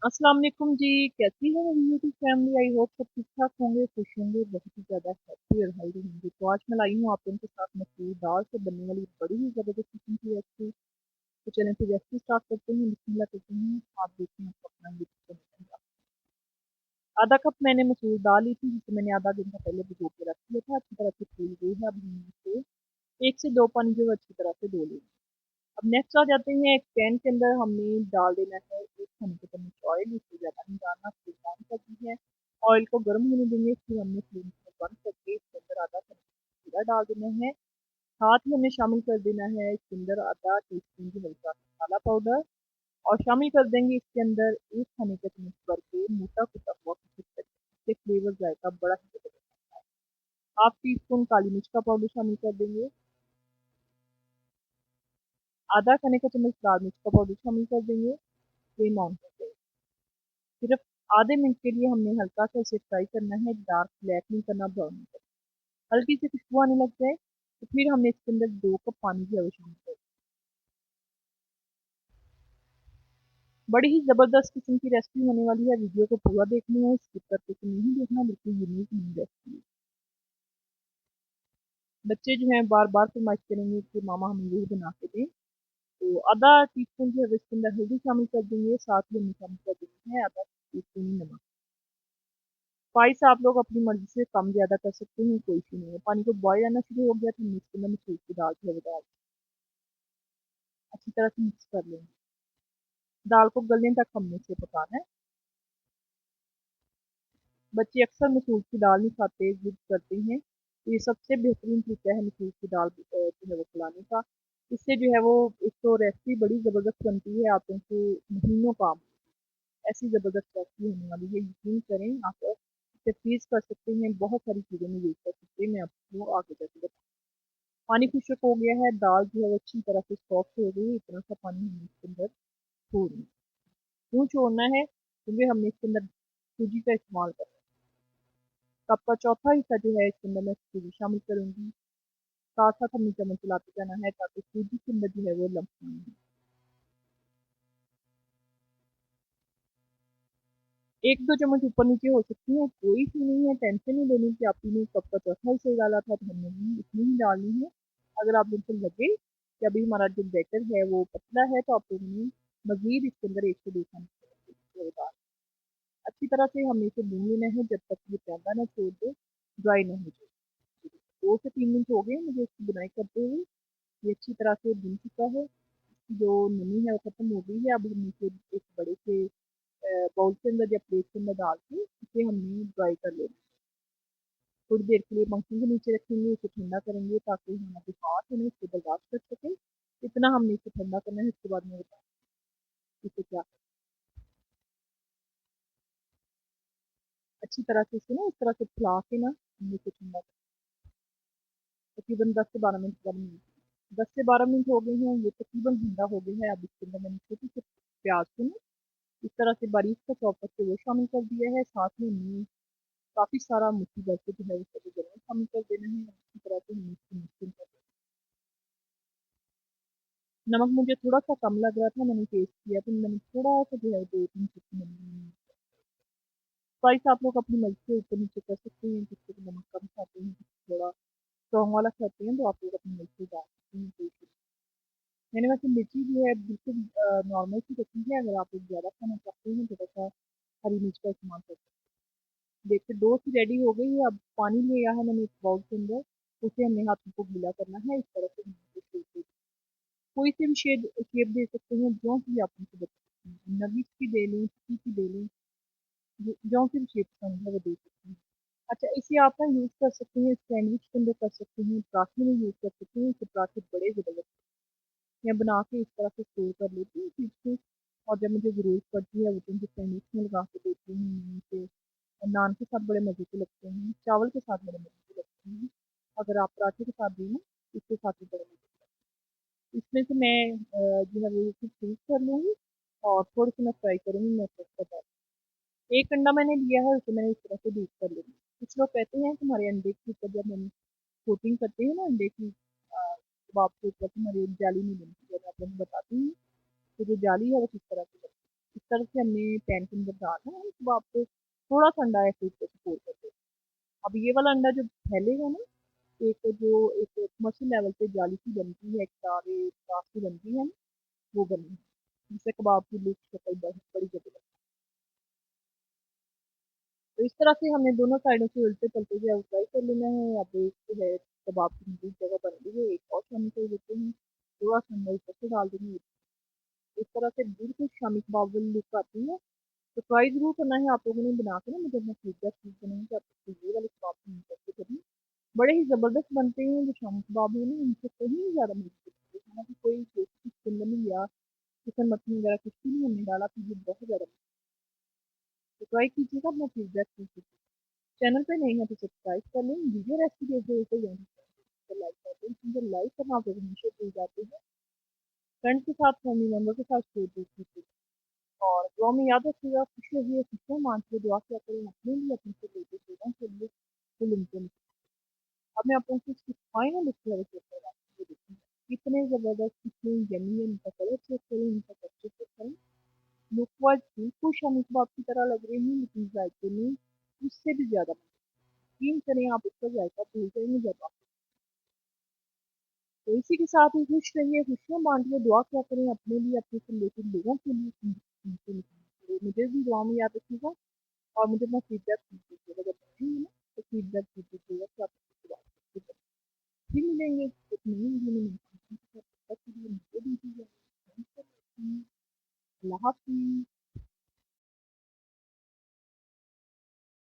अस्सलाम वालेकुम जी। कैसी है मेरी यूट्यूब फैमिली? आई होप सब ठीक ठाक होंगे, खुश होंगे, बहुत ही ज़्यादा हैप्पी और हेल्दी होंगे। तो आज मैं लाई हूँ आप लोगों के साथ मसूर दाल से बनने वाली बड़ी ही ज़बरदस्त किस्म की रेसिपी। तो चलें फिर रेसिपी स्टार्ट करते हैं, बिस्मिल्लाह करते हैं। आप देखते हैं आपको अपना यूट्यूब। आधा कप मैंने मसूर दाल ली थी, जिसे मैंने आधा घंटा पहले भिगो के रख दिया था। अच्छी तरह से फूल गई है। अब हम इसे 1 से 2 पानी जो है अच्छी तरह से धो लेंगे। अब नेक्स्ट आ जाते हैं, एक पैन के अंदर हमने डाल देना है 1 खाने का चम्मच ऑयल। इससे ज़्यादा नहीं डालना, फ्लेम ऑन कर दी है। ऑयल को गर्म होने देंगे, फिर हमने फ्लेम को बंद करके इसके अंदर आधा चम्मच जीरा डाल देना है। साथ ही हमें शामिल कर देना है इसके अंदर आधा टी स्पून की हल्का मसाला पाउडर, और शामिल कर देंगे इसके अंदर 1 खाने का चम्मच भर के मोटा कुटा हुआ कुछ। इससे फ्लेवर जाएगा बड़ा ही जबरदस्त आता है। हाफ टी स्पून काली मिर्च का पाउडर शामिल कर देंगे। आधा खाने का चम्मच लाल मिर्च का पाउडर शामिल कर देंगे। फ्लेम ऑन कर देंगे। सिर्फ आधे मिनट के लिए हमने हल्का सा इसे फ्राई करना है, डार्क ब्लैक नहीं करना, ब्राउन नहीं करना। हल्की सी खुशबू आने लग जाए तो फिर हमने इसके अंदर 2 कप पानी की आवश्यकता है। बड़ी ही जबरदस्त किस्म की रेसिपी होने वाली है। वीडियो को पूरा देखनी है, स्किप करके तो नहीं देखना, बिल्कुल यूनिक नहीं रेसिपी। बच्चे जो हैं बार बार फरमाइश करेंगे कि मामा हमें यही बना के दें। तो आधा टी स्पून जो है इसके अंदर हल्दी शामिल कर देंगे, साथ ही हमें शामिल कर देंगे है आधा टी स्पून नमक। स्पाइस आप लोग अपनी मर्जी से कम ज़्यादा कर सकते हैं, कोई इशू नहीं है। पानी को बॉयल आना शुरू हो गया तो हम इसके अंदर मसूर की दाल जो है वो डाल अच्छी तरह से मिक्स कर लेंगे। दाल को गलने तक हमने इसे पकाना है। बच्चे अक्सर मसूर की दाल नहीं खाते, जिद करते हैं, तो ये सबसे बेहतरीन तरीका है मसूर की दाल जो है वो खिलाने का। इससे जो है वो एक तो रेसिपी बड़ी ज़बरदस्त बनती है, आप लोगों को महीनों काम ऐसी ज़बरदस्त रेसिपी होने वाली है। यकीन करें, आप इसे फ्रीज कर सकते हैं, बहुत सारी चीज़ों में यूज़ कर सकते हैं। मैं आपको आगे जाके बताऊँ। पानी खुश्क हो गया है, दाल जो है वो अच्छी तरह से सॉफ्ट हो गई है। इतना सा पानी हमें इसके अंदर छोड़ना है। क्यों छोड़ना है? क्योंकि हमने इसके अंदर सूजी का इस्तेमाल करना है। कप का चौथा हिस्सा जो है इसके अंदर मैं सूजी शामिल करूंगी। साथ साथ हमें चम्मच चलाते जाना है ताकि सूजी के अंदर जो है वो लम्स ना हो। 1-2 चम्मच ऊपर नीचे हो सकती है, कोई सी नहीं है, टेंशन नहीं लेनी कि आपने कप का चौथा हिस्सा ही डाला था तो हमने भी इतनी ही डालनी है। अगर आप लोगों को लगे कि अभी हमारा जो बैटर है वो पतला है तो आप लोगों ने मजीद इसके अंदर 1 से 2 चम्मच डाल। अच्छी तरह से हमें इसे भून लेना है जब तक ये पैदा ना छोड़ दे, ड्राई ना हो जाए। 2 से 3 मिनट हो गए मुझे इसकी बुनाई करते हुए। ये अच्छी तरह से भून चुका है। जो नमी है वो खत्म हो गई है। अब हम इसे एक बड़े से बाउल के अंदर या प्लेट के अंदर डाल के इसे हमने ड्राई कर लेना है। थोड़ी देर के लिए पंखे के नीचे रखेंगे, इसे ठंडा करेंगे ताकि हमारे हाथ हमें इसको बर्दाश्त कर सके। इतना हमने इसे ठंडा करना है, उसके बाद मैं बताऊँ इसे क्या करना है। अच्छी तरह से इसे ना इस तरह से फैला के ना हमने इसे ठंडा तकरीबन 10 से 12 मिनट बाद 10 से 12 मिनट हो गए हैं, ये तकरीबन ठंडा हो गया है। अब इसके अंदर मैंने छोटे से प्याज को ना इस तरह से बारीक सा चॉप करके वो शामिल कर दिया है। साथ में हमने काफ़ी सारा मूंगफली भर के जो है उसको भी ज़रूर शामिल कर देना है। अच्छी तरह से हमने इसको मिक्सिंग कर देना है। नमक मुझे थोड़ा सा कम लग रहा था, मैंने टेस्ट किया तो मैंने थोड़ा सा जो है 2-3 चुटकी स्पाइस आप लोग अपनी मर्जी से ऊपर नीचे कर सकते हैं। किसी को नमक कम खाते हैं, किसी थोड़ा स्ट्रॉन्ग वाला खाते हैं, तो आप लोग अपनी मर्जी से डाल सकते हैं, कोई इशू नहीं। मैंने वैसे मिर्ची जो है बिल्कुल नॉर्मल सी रखी है। अगर आप लोग ज़्यादा खाना चाहते हैं थोड़ा सा हरी मिर्च का इस्तेमाल कर सकते हैं। देखिए डो सी रेडी हो गई है। अब पानी लिया है मैंने एक बाउल के अंदर, उसे हमने हाथों को गीला करना है। इस तरह से हमने इसे शेप दे कोई से भी शेप दे सकते हैं, जो भी आप उनसे बता सकते हैं। नगीच की दे लें, टिक्की की दे लें, जो सी भी शेप पसंद है वो दे सकते हैं। अच्छा, इसे आप ना यूज़ कर सकते हैं सैंडविच के अंदर, कर सकते हैं पराठे में यूज़ कर सकते हैं। इससे पराठे बड़े ज़बरदस्त मैं बना के इस तरह से स्टोर कर लेती हूँ फ्रिज में। और जब मुझे ज़रूरत पड़ती है वो तो मुझे सैंडविच में लगा के देती हूँ इसे। और नान के साथ बड़े मज़े के लगते हैं, चावल के साथ बड़े मज़े के लगते हैं। अगर आप पराठे के साथ दें ना, इसके साथ भी बड़े मज़े के लगते हैं। इसमें से मैं जो है वो फिर फ्रीज कर लूँगी और थोड़ी सी मैं फ्राई करूँगी। मैं फ्रेश बता एक अंडा मैंने लिया है, उसे मैंने इस तरह से डीप कर लिया। कुछ लोग कहते हैं कि हमारे अंडे के ऊपर जब हम कोटिंग करते हैं ना अंडे की, कबाब के ऊपर, तो हमारी जाली नहीं बनती। जब आप लोग बताती हूँ तो जो जाली है वो किस तरह से बनती है। इस तरह से हमने पैन के अंदर डालना है, तब आपको थोड़ा-सा अंडा ऐसे ऊपर से फोल्ड कर देना। अब ये वाला अंडा जो फैलेगा ना, एक जो एक कमर्शियल लेवल पे जाली-सी बनती है, एक तारे तार सी बनती है ना, वो बनी है। जिससे कबाब की लुक शक्ल बहुत बड़ी जबरदस्त। तो इस तरह से हमें दोनों साइडों से उल्टे-पलटे जो है वो फ्राई कर लेना है। अब एक जो है कबाब की मज़बूत जगह बन गई है, एक और शामी कर देते हैं। थोड़ा-सा अंडा ऊपर से डाल देंगे। इस तरह से बिल्कुल शामी कबाब वाली लुक आती है। तो ट्राई ज़रूर करना है आप लोगों ने बना के ना, मुझे अपना फीडबैक प्लीज़ देना है कि आपको ये वाले कबाब कैसे करें। बड़े ही ज़बरदस्त बनते हैं जो शामी कबाब है ना, इनसे कहीं ज़्यादा मज़बूत होते हैं। हालाँकि कोई टेस्ट इसके अंदर नहीं या चिकन मक्खनी वगैरह कुछ भी नहीं हमने डाला, तो ये बहुत ज़्यादा। तो ट्राई कीजिएगा, अपना फीडबैक कीजिए। चैनल पे नहीं है तो सब्सक्राइब कर लें। वीडियो रेसिपी देख रहे हो तो लाइक कर दें। मुझे लाइक करना आप लोग हमेशा भूल जाते हैं। फ्रेंड्स के साथ, फैमिली मेंबर के साथ शेयर कीजिए। और दुआ में याद रखिएगा, खुश रहिए, खुशियाँ बाँटिए, दुआ किया करें अपने लिए, अपने से रिलेटेड लोगों के लिए। तो मिलते हैं। अब मैं आप लोगों को इसकी फाइनल लुक शेयर करवा दूँ, ये देखिए। कितने ज़बरदस्त, कितने यम्मी है, इनका कलर चेक करें, इनका टेक्सचर चेक करें। लुक वाइज़ बिल्कुल शामी कबाब की तरह लग रही है, लेकिन जायके में उससे भी ज़्यादा। यकीन करें आप इसका जायका भूल जाएँगे जब आप। तो इसी के साथ ही खुश रहिए, खुशियाँ बाँटिए, दुआ किया करें अपने लिए, अपने से रिलेटेड लोगों के लिए। तो मुझे भी दुआ में याद रखिएगा और मुझे अपना फीडबैक दीजिएगा। जब बनाएँगे ना, तो फीडबैक दीजिएगा कि आपको कैसी बात लगी। फिर मिलेंगे एक नई वीडियो में, नई कंटेंट के साथ। तब तक के लिए मुझे दीजिए इजाज़त। अल्लाह हाफ़िज़।